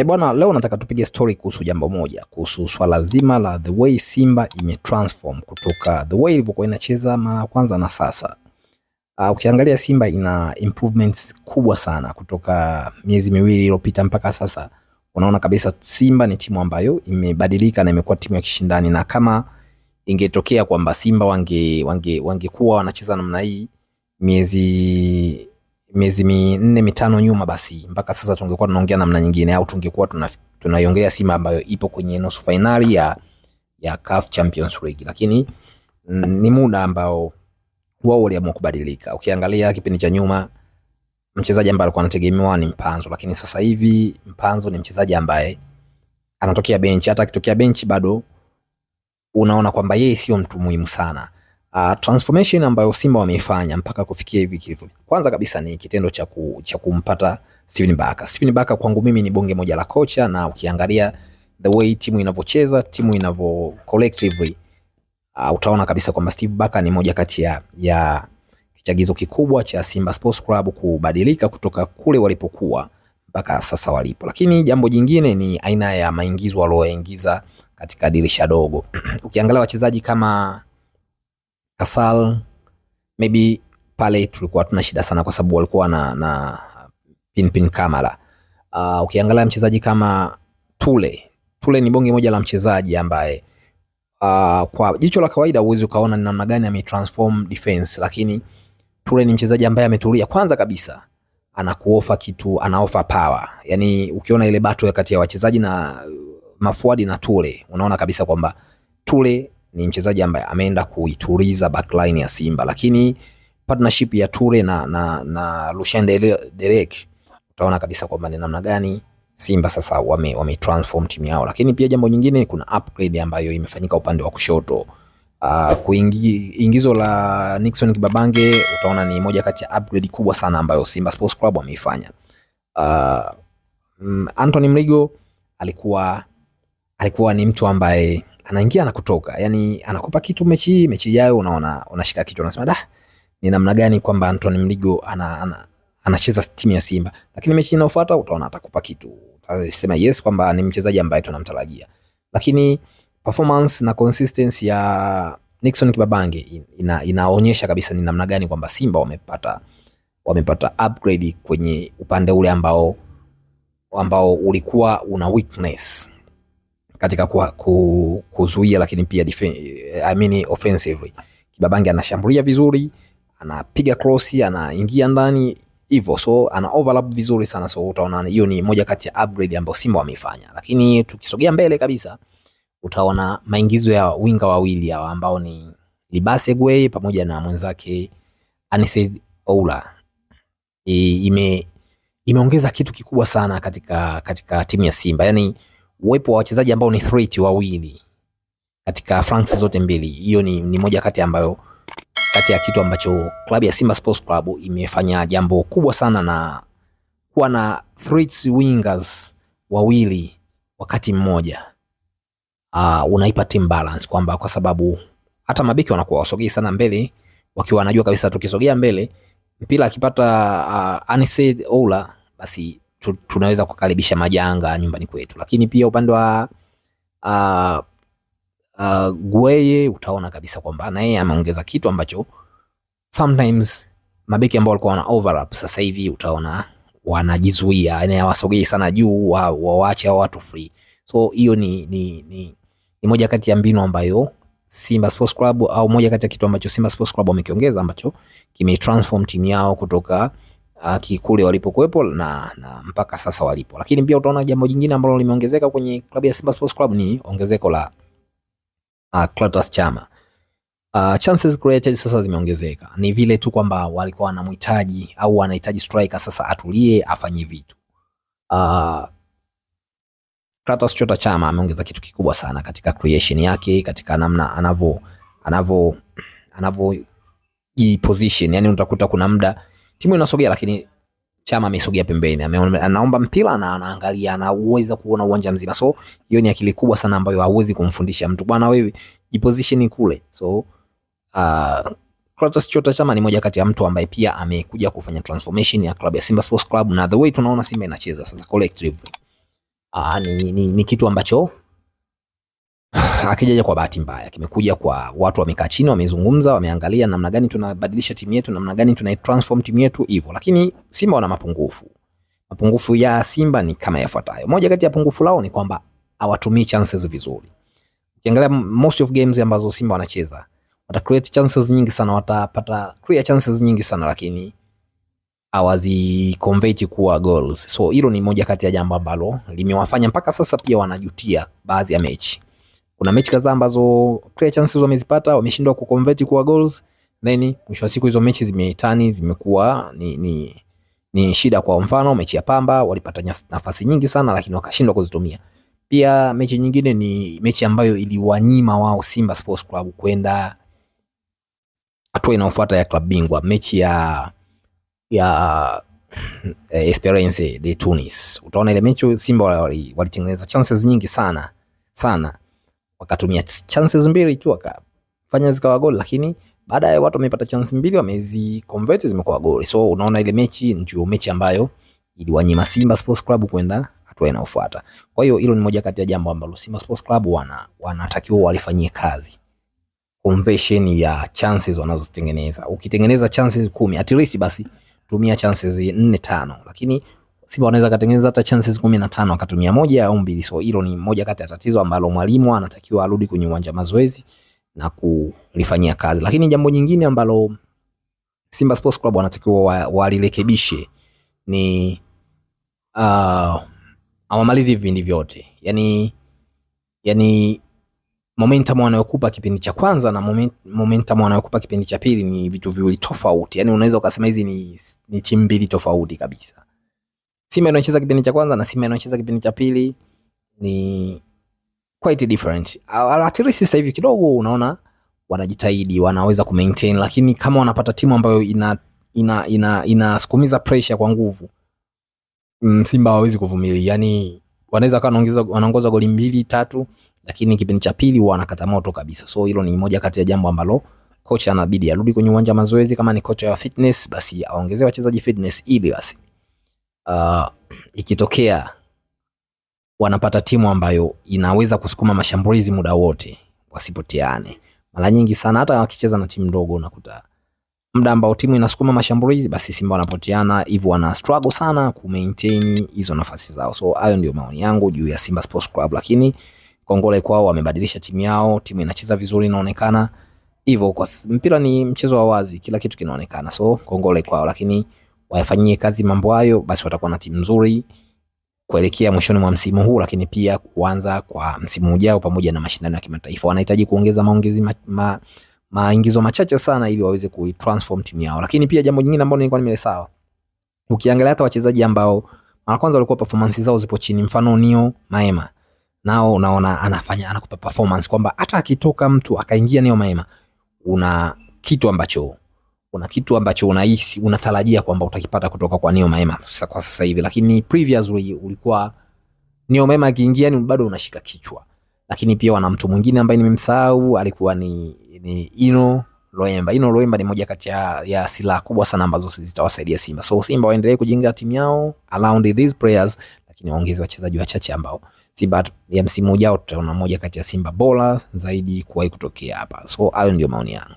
Bwana, leo nataka tupige story kuhusu jambo moja, kuhusu swala zima la the way Simba imetransform kutoka the way ilivyokuwa inacheza mara ya kwanza na sasa. Ukiangalia Simba ina improvements kubwa sana kutoka miezi miwili iliyopita mpaka sasa. Unaona kabisa Simba ni timu ambayo imebadilika na imekuwa timu ya kishindani, na kama ingetokea kwamba Simba wangekuwa wanacheza namna hii miezi minne mitano nyuma, basi mpaka sasa tungekuwa tunaongea namna nyingine, au tungekuwa tunaiongea Simba ambayo ipo kwenye nusu finali ya CAF Champions League. Lakini ni muda ambao wao waliamua kubadilika. Ukiangalia kipindi cha nyuma, mchezaji ambaye alikuwa anategemewa ni Mpanzo, lakini sasa hivi Mpanzo ni mchezaji ambaye anatokea bench. Hata akitokea bench bado unaona kwamba yeye sio mtu muhimu sana. Transformation ambayo Simba wameifanya mpaka kufikia hivi kilivyo, kwanza kabisa ni kitendo cha kumpata Steven Barker. Steven Barker kwangu mimi ni bonge moja la kocha, na ukiangalia the way timu inavyocheza, timu inavyo collectively, utaona kabisa kwamba Steve Barker ni moja kati ya kichagizo kikubwa cha Simba Sports Club kubadilika kutoka kule walipokuwa mpaka sasa walipo. Lakini jambo jingine ni aina ya maingizo walioingiza katika dirisha dogo. Ukiangalia wachezaji kama Kasal, maybe pale tulikuwa tuna shida sana kwa sababu walikuwa na Pinpin Kamara. Ukiangalia mchezaji kama Tule ni bonge moja la mchezaji ambaye kwa jicho la kawaida uwezi ukaona ni namna gani ametransform defense, lakini Tule ni mchezaji ambaye ametulia. Kwanza kabisa anakuofa kitu, anaofa power. Yani ukiona ile battle kati ya wachezaji na mafuadi na Tule, unaona kabisa kwamba Tule ni mchezaji ambaye ameenda kuituliza backline ya Simba. Lakini partnership ya Tule na Lucien Derek, utaona kabisa kwamba ni namna gani Simba sasa wame transform timu yao. Lakini pia jambo nyingine, kuna upgrade ambayo imefanyika upande wa kushoto. Ingizo la Nixon Kibabange, utaona ni moja kati ya upgrade kubwa sana ambayo Simba Sports Club wameifanya. Anthony Mligo alikuwa ni mtu ambaye anaingia na kutoka, yani anakupa kitu mechi ijayo, unaona unashika kitu, unasema ni namna gani kwamba Anthony Mligo anacheza timu ya Simba. Lakini mechi inayofuata utaona atakupa kitu, utasema yes kwamba ni mchezaji ambaye tunamtarajia. Lakini performance na consistency ya Nixon Kibabange inaonyesha kabisa ni namna gani kwamba Simba wamepata upgrade kwenye upande ule ambao ulikuwa una weakness katika kuzuia, lakini pia offensively. Kibabange anashambulia vizuri, anapiga cross, anaingia ndani hivyo, so ana overlap vizuri sana. So utaona hiyo ni moja kati ya upgrade ambayo Simba wameifanya. Lakini tukisogea mbele kabisa, utaona maingizo ya winga wawili hao ambao ni Libase Gwe pamoja na mwenzake Anise Oula. Imeongeza kitu kikubwa sana katika timu ya Simba. Yani uwepo wa wachezaji ambao ni threat wawili katika flanks zote mbili, hiyo ni moja kati ya kitu ambacho klabu ya Simba Sports Club imefanya jambo kubwa sana, na kuwa na threats wingers wawili wakati mmoja. Unaipa team balance, kwamba kwa sababu hata mabeki wanakuwa wasogei sana mbele, wakiwa wanajua kabisa tukisogea mbele mpira akipata Anise Oula, basi tunaweza kukaribisha majanga nyumbani kwetu. Lakini pia upande wa Gueye, utaona kabisa kwamba na yeye ameongeza kitu ambacho sometimes mabeki ambao walikuwa wana overlap sasa hivi utaona wanajizuia, yani hawasogei sana juu, waache watu free. So hiyo ni moja kati ya mbinu ambayo Simba Sports Club, au moja kati ya kitu ambacho Simba Sports Club wamekiongeza ambacho kimetransform timu yao kutoka kikule walipokuepo na mpaka sasa walipo. Lakini pia utaona jambo jingine ambalo limeongezeka kwenye klabu ya Simba Sports Club ni ongezeko la Clatous Chama. Chances created sasa zimeongezeka. Ni vile tu kwamba walikuwa wanamhitaji au wanahitaji striker sasa atulie afanye vitu. Clatous Chama ameongeza kitu kikubwa sana katika creation yake, katika namna anavyo position. Yani utakuta kuna muda timu inasogea, lakini Chama amesogea pembeni, anaomba mpira na anaangalia, anaweza kuona uwanja mzima. So hiyo ni akili kubwa sana ambayo hauwezi kumfundisha mtu, bwana wewe jiposition kule. So Clatous Chama ni moja kati ya mtu ambaye pia amekuja kufanya transformation ya klabu ya Simba Sports Club, na the way tunaona Simba inacheza sasa collectively, ni kitu ambacho hakijaja kwa bahati mbaya, kimekuja kwa watu wamekaa chini, wamezungumza, wameangalia namna gani tunabadilisha timu yetu, namna gani tunaitransform timu yetu hivyo. Lakini Simba wana mapungufu. Mapungufu ya Simba ni kama yafuatayo. Moja kati ya pungufu lao ni kwamba hawatumii chances vizuri. Ukiangalia most of games ambazo Simba wanacheza, wata create chances nyingi sana, watapata clear chances nyingi sana, lakini hawazi convert kuwa goals. So hilo ni moja kati ya jambo ambalo limewafanya mpaka sasa pia wanajutia baadhi ya mechi. Kuna mechi kadhaa ambazo clear chances wamezipata, wameshindwa ku convert kuwa goals, then mwisho wa siku hizo mechi zimeitani, zimekuwa ni shida. Kwa mfano mechi ya Pamba walipata nafasi nyingi sana, lakini wakashindwa kuzitumia. Pia mechi nyingine ni mechi ambayo iliwanyima wao Simba Sports Club kwenda hatua inayofuata ya klabu bingwa, mechi ya Esperance de Tunis. Utaona ile mechi Simba walitengeneza chances nyingi sana, wakatumia chances mbili tu wakafanya zikawa goli, lakini baadaye watu wamepata chance mbili wamezi convert zimekuwa goli. So unaona ile mechi ndio mechi ambayo iliwanyima Simba Sports Club kwenda hatua inayofuata. Kwa hiyo hilo ni moja kati ya jambo ambalo Simba Sports Club wanatakiwa walifanyie kazi, conversion ya chances wanazozitengeneza. Ukitengeneza chances 10 at least basi tumia chances 4-5, lakini Simba wanaweza kutengeneza hata chances 15 akatumia moja au mbili. So hilo ni moja kati ya tatizo ambalo mwalimu anatakiwa arudi kwenye uwanja mazoezi na kulifanyia kazi. Lakini jambo jingine ambalo Simba Sports Club wanatakiwa walirekebishe ni hawamalizi vipindi vyote. Yani momentum wanayokupa kipindi cha kwanza na momentum wanayokupa kipindi cha pili ni vitu viwili tofauti. Yani unaweza ukasema hizi ni timu mbili tofauti kabisa. Simba inacheza kipindi cha kwanza na Simba inacheza kipindi cha pili ni quite different. At least sasa hivi kidogo unaona wanajitahidi, wanaweza ku maintain, lakini kama wanapata timu ambayo inasukumiza pressure kwa nguvu, Simba hawezi kuvumilia. Yani wanaweza wanaongoza goli 2-3, lakini kipindi cha pili wanakata moto kabisa. So hilo ni moja kati ya jambo ambalo kocha anabidi arudi kwenye uwanja mazoezi. Kama ni kocha wa fitness, basi aongezee wachezaji fitness ili basi ikitokea wanapata timu ambayo inaweza kusukuma mashambulizi muda wote, wasipoteane. Mara nyingi sana hata wakicheza na timu ndogo unakuta muda ambao timu inasukuma mashambulizi, basi Simba wanapoteana, hivyo wana struggle sana ku maintain hizo nafasi zao. So hayo ndio maoni yangu juu ya Simba Sports Club, lakini kongole kwao, wamebadilisha timu yao, timu inacheza vizuri, inaonekana hivyo. Kwa mpira ni mchezo wa wazi, kila kitu kinaonekana. So kongole kwao, lakini wayafanyie kazi mambo hayo, basi watakuwa na timu nzuri kuelekea mwishoni mwa msimu huu, lakini pia kuanza kwa msimu ujao pamoja na mashindano ya kimataifa. Wanahitaji kuongeza maingizo machache sana ili waweze kuitransform timu yao. Lakini pia jambo jingine ambalo nilikuwa nimesawa, ukiangalia hata wachezaji ambao mara kwanza walikuwa performance zao zipo chini, mfano Neo Maema, nao unaona anakupa performance kwamba hata akitoka mtu akaingia Neo Maema, una kitu ambacho unahisi unatarajia kwamba utakipata kutoka kwa Neo Maema kwa sasa hivi. Lakini previously ulikuwa Neo Maema akiingia ni bado unashika kichwa. Lakini pia wana mtu mwingine ambaye nimemsahau, alikuwa ni Ino Loemba. Ino Loemba ni moja kati ya silaha kubwa sana ambazo zitawasaidia Simba. So Simba waendelee kujenga timu yao around these players, lakini waongeze wachezaji wachache ambao Simba ya msimu ujao tutaona moja kati ya Simba bora zaidi kuwahi kutokea hapa. So hayo ndio maoni yangu.